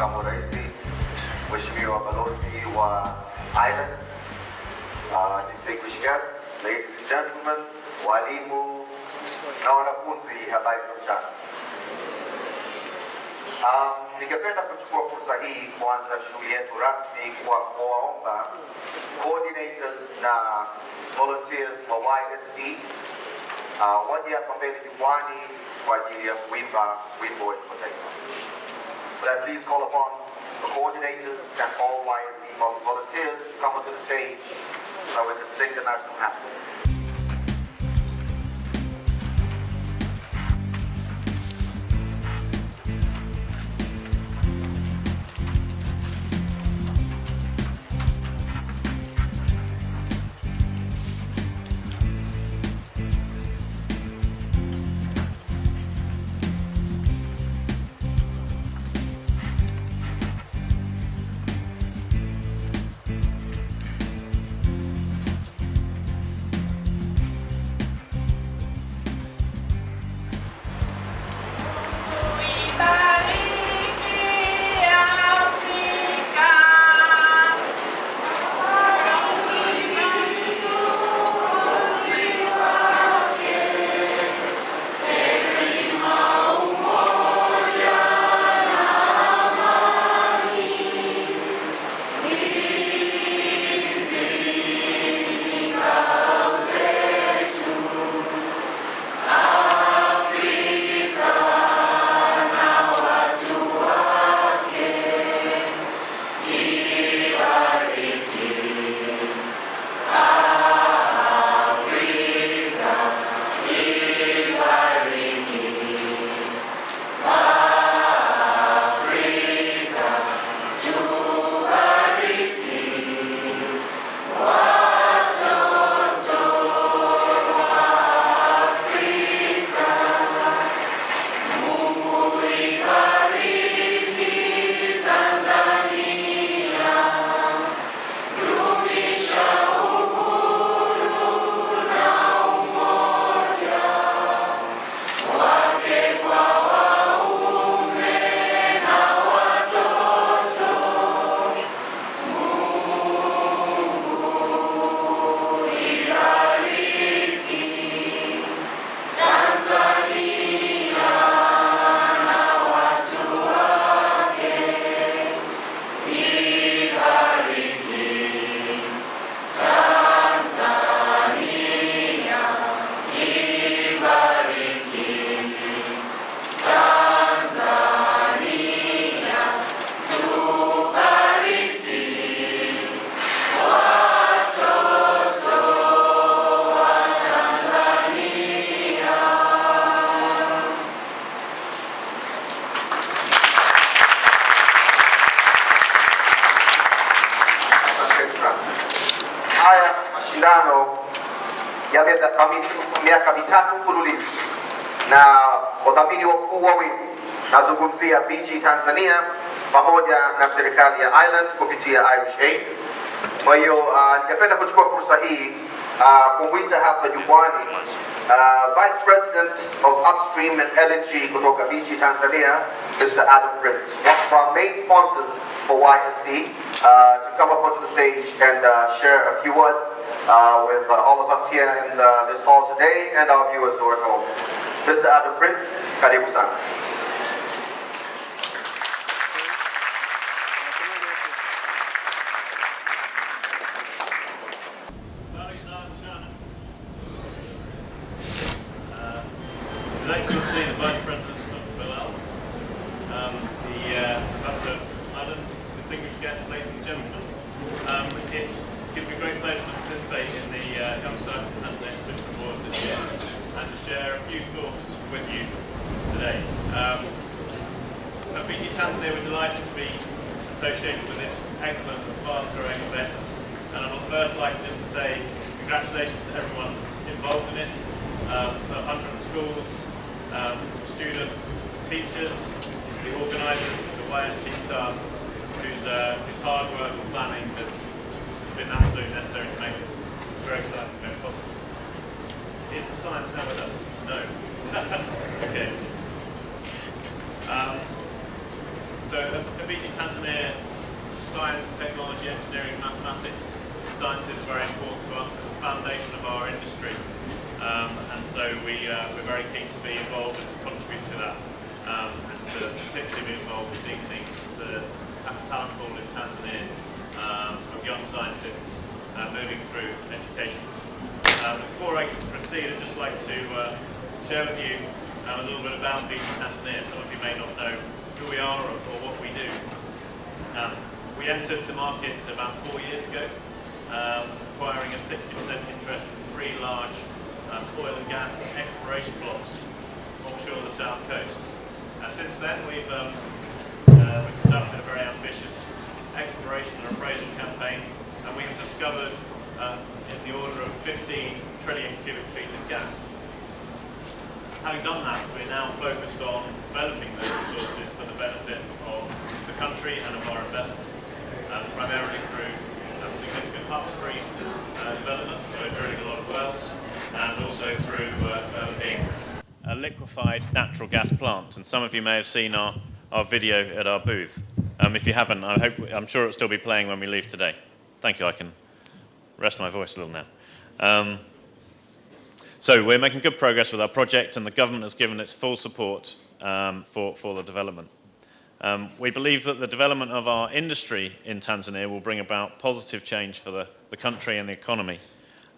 Makamu wa Rais, Mheshimiwa Balozi wa Ireland, distinguished guests, ladies and gentlemen, walimu na wanafunzi, habari za mchana. Ningependa kuchukua fursa hii kuanza shughuli yetu rasmi kwa kuwaomba coordinators na volunteers wa YST waje hapa mbele jukwani kwa ajili ya kuimba wimbo wetu wa taifa. But I please call upon the coordinators and all YST volunteers to come onto the stage so we can sing the national anthem. Haya mashindano yamedhaminiwa kwa miaka mitatu mfululizo na wadhamini wakuu wawili, nazungumzia BG Tanzania pamoja na serikali ya Ireland kupitia Irish Aid. Kwa hiyo ningependa kuchukua fursa hii kumwita hapa jukwani Vice President of Upstream and LNG kutoka BG Tanzania, Mr. Adam Prince, one of our main sponsors for YST, to come up onto the stage and share a few words with all of us here in this hall today and our viewers who are at home. Mr. Adam Prince, karibu sana. His Excellency, the Vice President of Bilal, the Ambassador of Ireland, distinguished guests, ladies and gentlemen, it gives me great pleasure to participate in the Young Scientists and Exhibition Awards this year and to share a few thoughts with you today. At BG Tanzania, we're delighted to be associated with this excellent and fast-growing event, and I would first like just to say congratulations to everyone that's involved in it, the 100 schools, students, teachers, the organisers, the YST staff, whose hard work and planning has been absolutely necessary to make this very exciting event possible. Is the science now with us? No. Okay. So at BG Tanzania, science, technology, engineering, mathematics, sciences are very important to us. It's the foundation of our industry. And so we're very keen to be involved and to contribute to that. And to particularly be involved with deepening the talent pool in Tanzania of young scientists moving through education. Before I proceed, I'd just like to share with you a little bit about BG Tanzania. Some of you may not know who we are or what we do. We entered the market about 4 years ago, acquiring a 60% interest in 3 large oil and gas exploration blocks offshore the south coast. Since then, we've conducted a very ambitious exploration and appraisal campaign, and we have discovered in the order of 15 trillion cubic feet of gas. Having done that, we're now focused on developing those resources for the benefit of the country and of our investors, primarily through significant upstream developments, so drilling a lot of wells, and also through developing a liquefied natural gas plant. And some of you may have seen our video at our booth. If you haven't, I'm sure it'll still be playing when we leave today. Thank you. I can rest my voice a little now. So we're making good progress with our project, and the government has given its full support for the development. We believe that the development of our industry in Tanzania will bring about positive change for the country and the economy.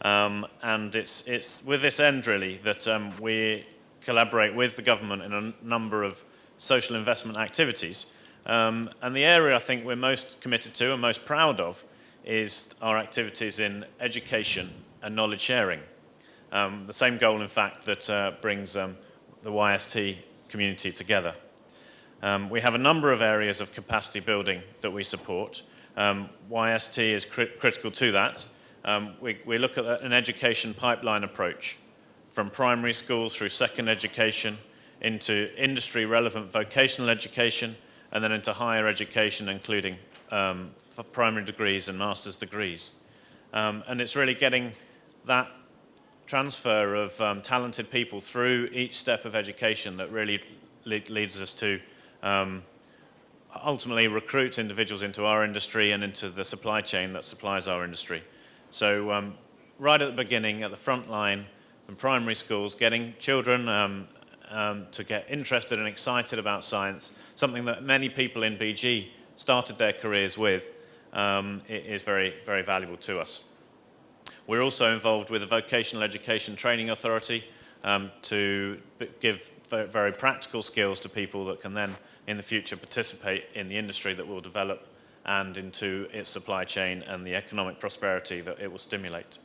And it's with this end, really, that we collaborate with the government in a number of social investment activities. And the area I think we're most committed to and most proud of is our activities in education and knowledge sharing. The same goal, in fact, that brings the YST community together. We have a number of areas of capacity building that we support. YST is critical to that. We look at an education pipeline approach from primary schools through second education into industry-relevant vocational education and then into higher education, including primary degrees and master's degrees. And it's really getting that transfer of talented people through each step of education that really leads us to ultimately recruit individuals into our industry and into the supply chain that supplies our industry. So right at the beginning, at the front line, in primary schools, getting children to get interested and excited about science, something that many people in BG started their careers with, it is very, very valuable to us. We're also involved with the Vocational Education Training Authority to give very practical skills to people that can then, in the future, participate in the industry that will develop and into its supply chain and the economic prosperity that it will stimulate.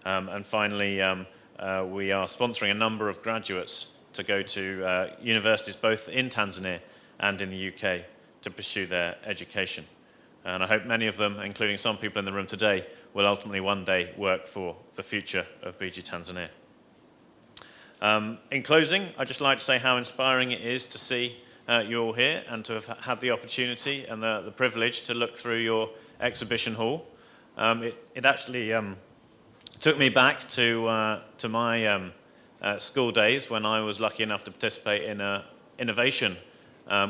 And finally, we are sponsoring a number of graduates to go to universities both in Tanzania and in the UK to pursue their education. And I hope many of them, including some people in the room today, will ultimately one day work for the future of BG Tanzania. In closing, I'd just like to say how inspiring it is to see you all here and to have had the opportunity and the privilege to look through your exhibition hall. It actually took me back to my school days when I was lucky enough to participate in an innovation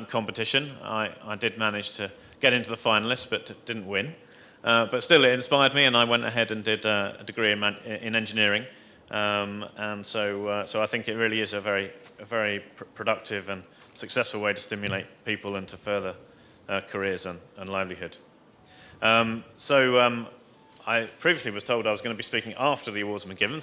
competition. I did manage to get into the finalists, but didn't win. But still, it inspired me, and I went ahead and did a degree in engineering. And so I think it really is a very productive and successful way to stimulate people into further careers and livelihood. I previously was told I was going to be speaking after the awards have been given,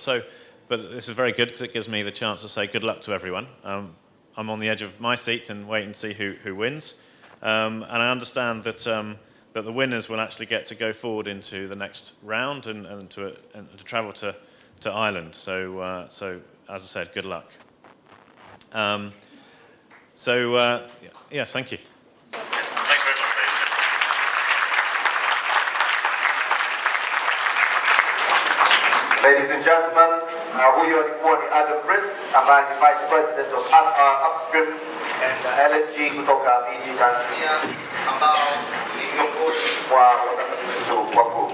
but this is very good because it gives me the chance to say good luck to everyone. I'm on the edge of my seat and waiting to see who wins. And I understand that the winners will actually get to go forward into the next round and to travel to Ireland. So as I said, good luck. Yes, thank you. Thanks very much, ladies. Ladies and gentlemen, huyo alikuwa ni Adam Prince ambaye ni Vice President of Upstream and LNG kutoka BG Tanzania, ambao ni miongoni mwa watafiti wakuu.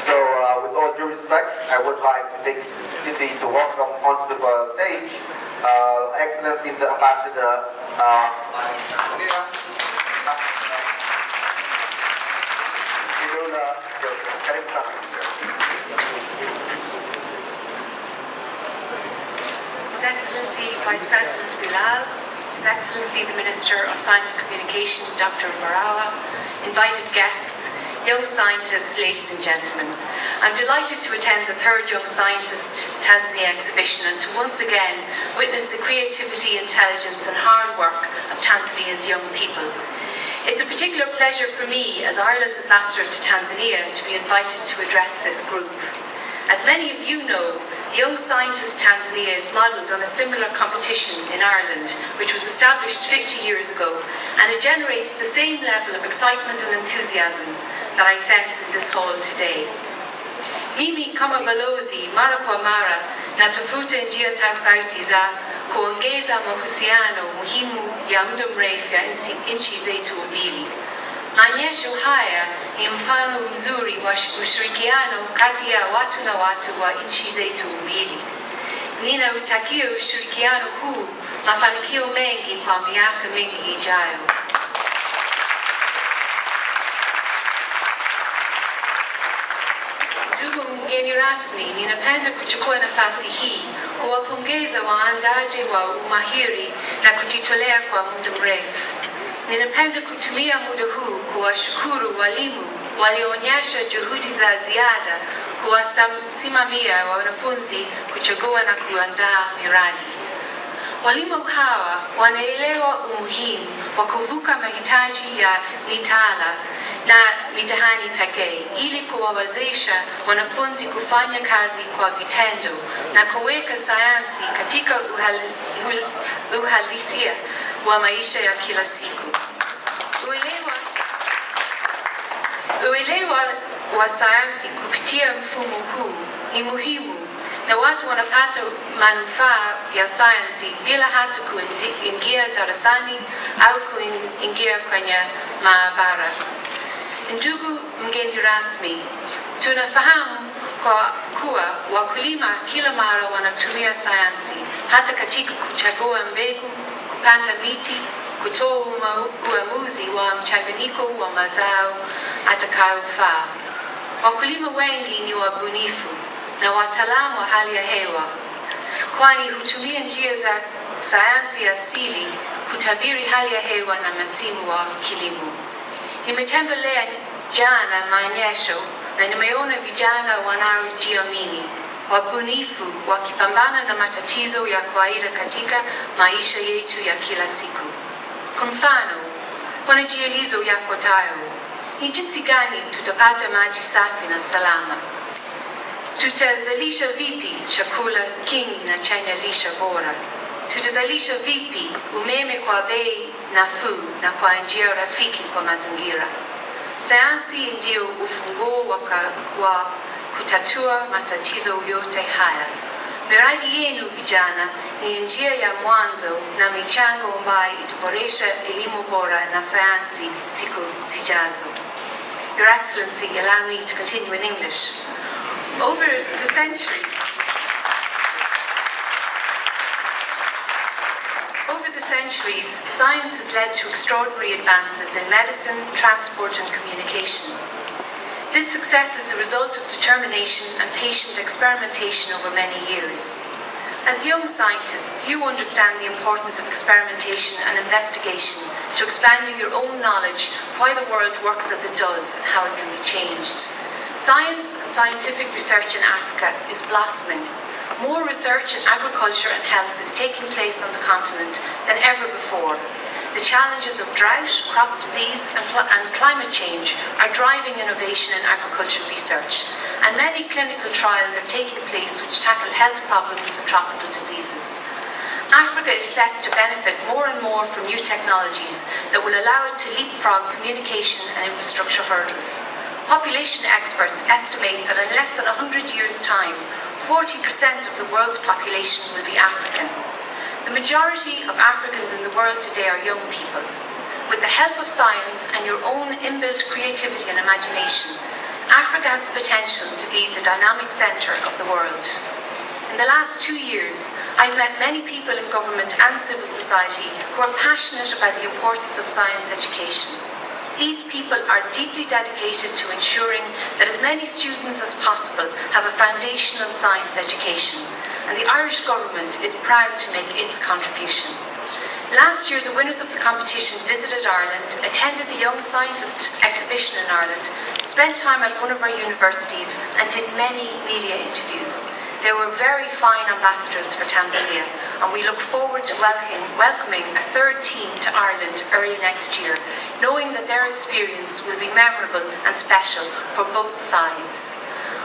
So with all due respect, I would like to take this opportunity to welcome onto the stage Excellency the Ambassador of Tanzania. and coming, sir. His Excellency Vice President Bilal, His Excellency the Minister of Science and Communication, Dr. Barawa, invited guests, young scientists, ladies and gentlemen. I'm delighted to attend the third Young Scientist Tanzania exhibition and to once again witness the creativity, intelligence and hard work of Tanzania's young people. It's a particular pleasure for me as Ireland's ambassador to Tanzania to be invited to address this group. As many of you know, Young Scientist Tanzania is modelled on a similar competition in Ireland, which was established 50 years ago, and it generates the same level of excitement and enthusiasm that I sense in this hall today. Mimi kama balozi mara kwa mara natafuta njia tofauti za kuongeza mahusiano muhimu ya muda mrefu ya nchi zetu mbili. Maonyesho haya ni mfano mzuri wa ushirikiano kati ya watu na watu wa nchi zetu mbili. Ninautakia ushirikiano huu mafanikio mengi kwa miaka mingi ijayo. Ndugu mgeni rasmi, ninapenda kuchukua nafasi hii kuwapongeza waandaji wa umahiri na kujitolea kwa muda mrefu. Ninapenda kutumia muda huu kuwashukuru walimu walioonyesha juhudi za ziada kuwasimamia wanafunzi kuchagua na kuandaa miradi. Walimu hawa wanaelewa umuhimu wa kuvuka mahitaji ya mitaala na mitihani pekee ili kuwawezesha wanafunzi kufanya kazi kwa vitendo na kuweka sayansi katika uhalisia wa maisha ya kila siku. Uelewa wa sayansi kupitia mfumo huu ni muhimu na watu wanapata manufaa ya sayansi bila hata kuingia darasani au kuingia kwenye maabara. Ndugu mgeni rasmi, tunafahamu kuwa wakulima kila mara wanatumia sayansi hata katika kuchagua mbegu, kupanda miti, kutoa uamuzi wa mchanganyiko wa mazao atakayofaa. Wakulima wengi ni wabunifu na wataalamu wa hali ya hewa, kwani hutumia njia za sayansi asili kutabiri hali ya hewa na msimu wa kilimo. Nimetembelea jana maonyesho na nimeona vijana wanaojiamini, wabunifu wakipambana na matatizo ya kawaida katika maisha yetu ya kila siku. Kwa mfano, wanajiuliza yafuatayo: ni jinsi gani tutapata maji safi na salama? Tutazalisha vipi chakula kingi na chenye lishe bora? Tutazalisha vipi umeme kwa bei nafuu na kwa njia rafiki kwa mazingira? Sayansi ndio ufunguo wa kutatua matatizo yote haya. Miradi yenu vijana ni njia ya mwanzo na michango ambayo itaboresha elimu bora na sayansi siku zijazo. Your Excellency, allow me to continue in English. Over the centuries, science has led to extraordinary advances in medicine, transport and communication. This success is the result of determination and patient experimentation over many years. As young scientists, you understand the importance of experimentation and investigation to expanding your own knowledge of why the world works as it does and how it can be changed. Science and scientific research in Africa is blossoming. More research in agriculture and health is taking place on the continent than ever before. The challenges of drought, crop disease and climate change are driving innovation in agriculture research, and many clinical trials are taking place which tackle health problems and tropical diseases. Africa is set to benefit more and more from new technologies that will allow it to leapfrog communication and infrastructure hurdles. Population experts estimate that in less than 100 years' time, 40% of the world's population will be African. The majority of Africans in the world today are young people. With the help of science and your own inbuilt creativity and imagination, Africa has the potential to be the dynamic centre of the world. In the last 2 years, I've met many people in government and civil society who are passionate about the importance of science education. These people are deeply dedicated to ensuring that as many students as possible have a foundational science education, and the Irish Government is proud to make its contribution. Last year, the winners of the competition visited Ireland, attended the Young Scientist exhibition in Ireland, spent time at one of our universities, and did many media interviews. They were very fine ambassadors for Tanzania, and we look forward to welcoming a third team to Ireland early next year, knowing that their experience will be memorable and special for both sides.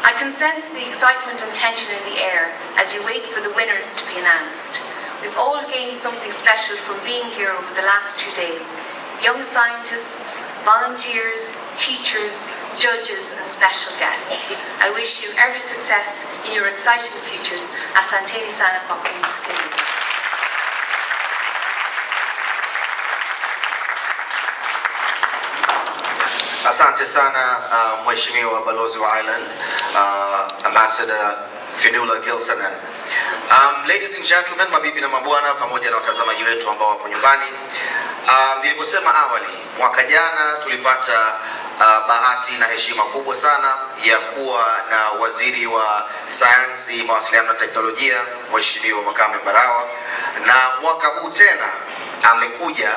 I can sense the excitement and tension in the air as you wait for the winners to be announced. We've all gained something special from being here over the last 2 days. Young scientists, volunteers, teachers, judges and special guests. I wish you every success in your exciting futures. Asanteni sana kwa kunisikiliza. Asante sana Mheshimiwa Balozi wa Ireland, Ambassador Fionnuala Gilsenan. Ladies and gentlemen, mabibi na mabwana pamoja na watazamaji wetu ambao wapo nyumbani. Nilivyosema awali, mwaka jana tulipata bahati na heshima kubwa sana ya kuwa na waziri wa sayansi, mawasiliano na teknolojia, Mheshimiwa Makame Mbarawa, na mwaka huu tena amekuja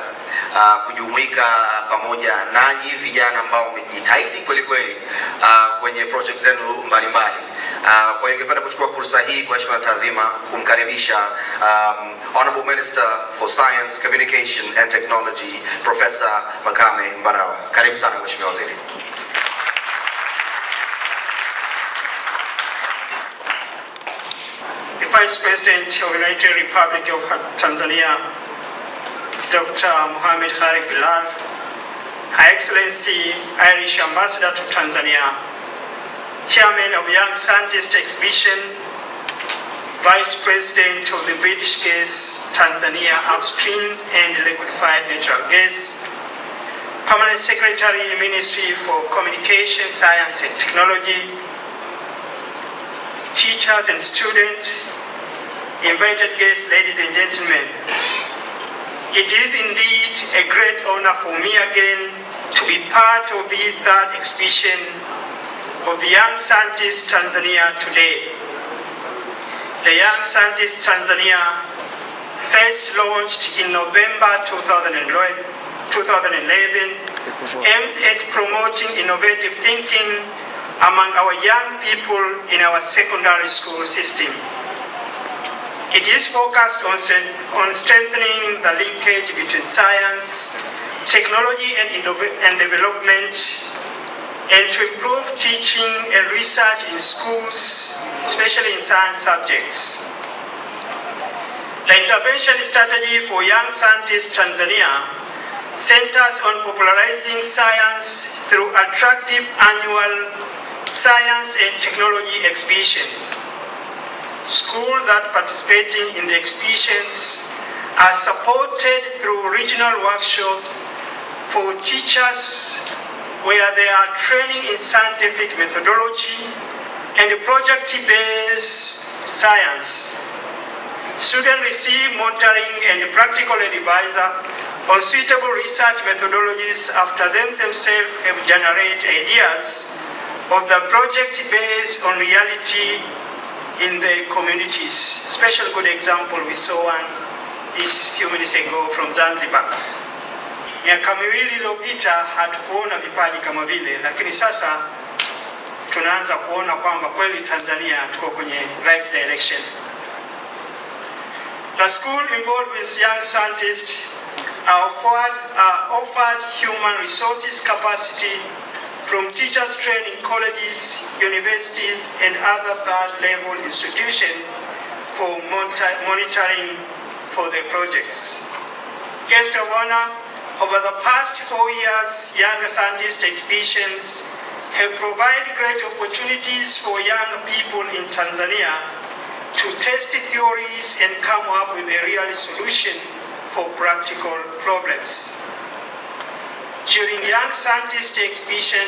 kujumuika pamoja nanyi vijana ambao wamejitahidi kweli kweli kwenye projects zenu mbalimbali. Kwa hiyo ningependa kuchukua fursa hii kwa heshima na taadhima kumkaribisha Honorable Minister for Science, Communication and Technology, Professor Makame Mbarawa. Karibu sana Mheshimiwa Waziri. The Vice President of the United Republic of Tanzania, Dr. Mohamed Khalid Bilal, Her Excellency Irish Ambassador to Tanzania, Chairman of Young Scientist Exhibition, Vice President of the British Gas Tanzania Upstream and Liquefied Natural Gas, Permanent Secretary, Ministry for Communication, Science and Technology, teachers and students, invited guests, ladies and gentlemen. It is indeed a great honor for me again to be part of the third exhibition of the Young Scientist Tanzania today. The Young Scientist Tanzania, first launched in November 2011, aims at promoting innovative thinking among our young people in our secondary school system. It is focused on strengthening the linkage between science, technology and development, and to improve teaching and research in schools, especially in science subjects. The intervention strategy for Young Scientists Tanzania centers on popularizing science through attractive annual science and technology exhibitions. Schools that participating in the exhibitions are supported through regional workshops for teachers where they are training in scientific methodology and project-based science. Students receive mentoring and practical advice on suitable research methodologies after them themselves have generated ideas of the project based on reality in the communities. Special good example, we saw one this few minutes ago from Zanzibar. Miaka miwili iliyopita hatukuona vipaji kama vile, lakini sasa tunaanza kuona kwamba kweli Tanzania tuko kwenye right direction. The school involved with young scientists are offered human resources capacity from teachers training colleges, universities, and other third-level institutions for monitoring for their projects. Guest of honor, over the past 4 years, Young Scientist exhibitions have provided great opportunities for young people in Tanzania to test theories and come up with a real solution for practical problems. During Young Scientist exhibition,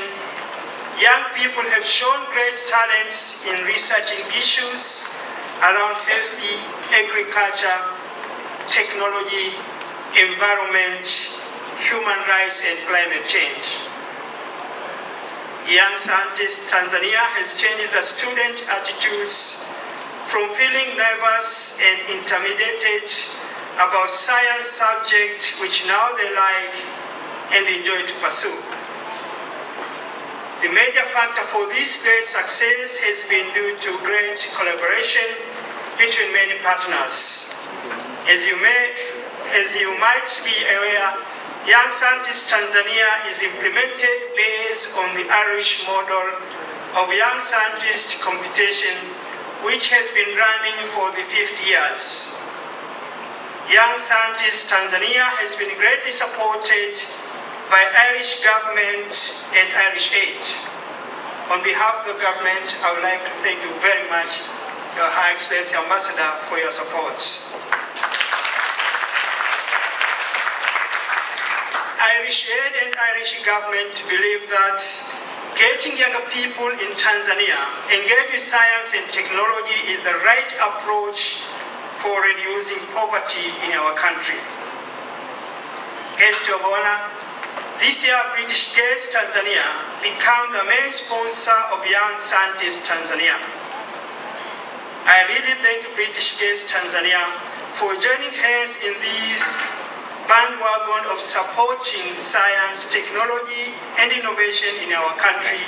young people have shown great talents in researching issues around healthy agriculture, technology, environment, human rights and climate change. Young Scientist Tanzania has changed the student attitudes from feeling nervous and intimidated about science subject which now they like and enjoy to pursue. The major factor for this great success has been due to great collaboration between many partners. As you might be aware, Young Scientist Tanzania is implemented based on the Irish model of Young Scientist competition, which has been running for the 50 years. Young Scientist Tanzania has been greatly supported by Irish government and Irish aid. On behalf of the government, I would like to thank you very much, Your High Excellency Ambassador, for your support. Irish aid and Irish government believe that getting younger people in Tanzania engaged with science and technology is the right approach for reducing poverty in our country. Guest of honor, this year British Gas Tanzania became the main sponsor of Young Scientist Tanzania. I really thank British Gas Tanzania for joining hands in this bandwagon of supporting science, technology, and innovation in our country,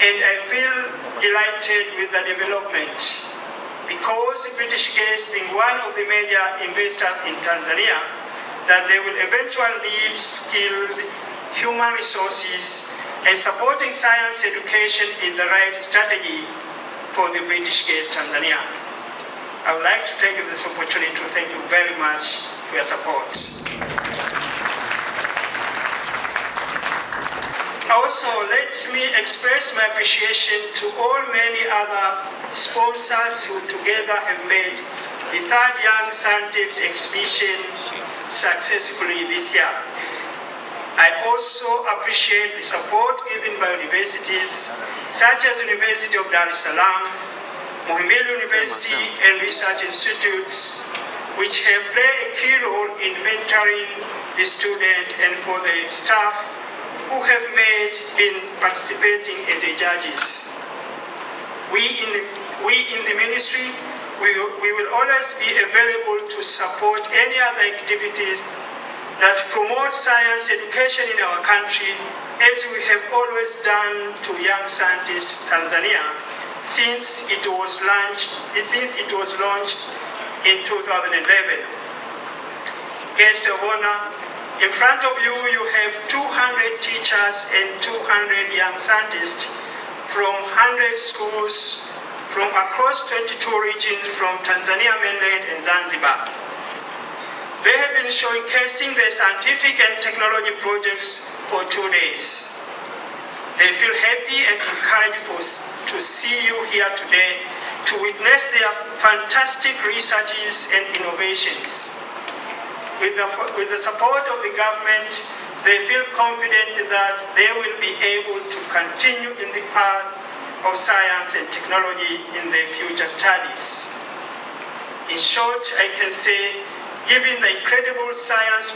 and I feel delighted with the development because British Gas being one of the major investors in Tanzania, that they will eventually need skilled human resources, and supporting science education is the right strategy for the British Gas Tanzania. I would like to take this opportunity to thank you very much for your support. Also, let me express my appreciation to all many other sponsors who together have made the third Young Scientist exhibition successfully this year. I also appreciate the support given by universities such as University of Dar es Salaam, Muhimbili University, and research institutes, which have played a key role in mentoring the student, and for the staff who have been participating as judges. We in the ministry, we will always be available to support any other activities that promote science education in our country, as we have always done to Young Scientist Tanzania since it was launched in 2011. Guest of honor, in front of you, you have 200 teachers and 200 young scientists from 100 schools from across 22 regions from Tanzania mainland and Zanzibar. They have been showcasing their scientific and technology projects for 2 days. They feel happy and encouraged to see you here today to witness their fantastic researches and innovations. With the support of the government, they feel confident that they will be able to continue in the path of science and technology in their future studies. In short, I can say, given the incredible science